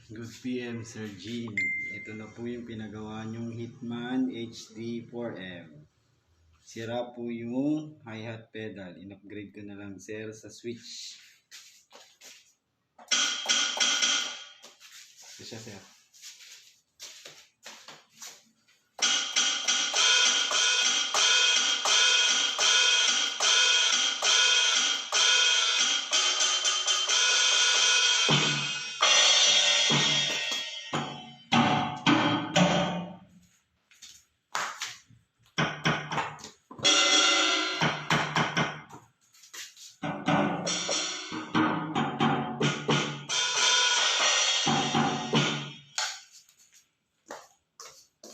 Good PM, Sir Jean. Ito na po yung pinagawa nyong Hitman HD 4M. Sira po yung hi-hat pedal. In-upgrade ko na lang, sir, sa switch. Ito siya, sir.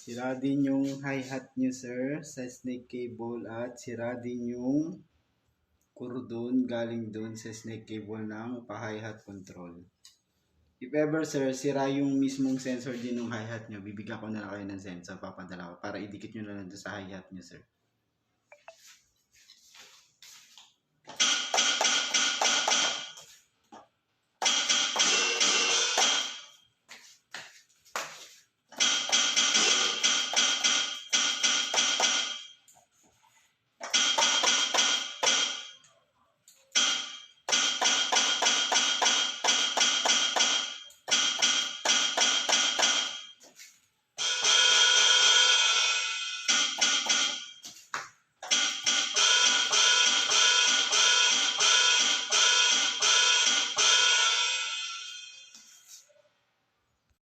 Sira din yung hi-hat nyo, sir, sa snake cable, at sira din yung cordon galing doon sa snake cable ng pa-hi-hat control. If ever, sir, sira yung mismong sensor din ng hi-hat nyo, bibigyan ko na lang kayo ng sensor, papadala ko para idikit nyo na lang doon sa hi-hat nyo, sir.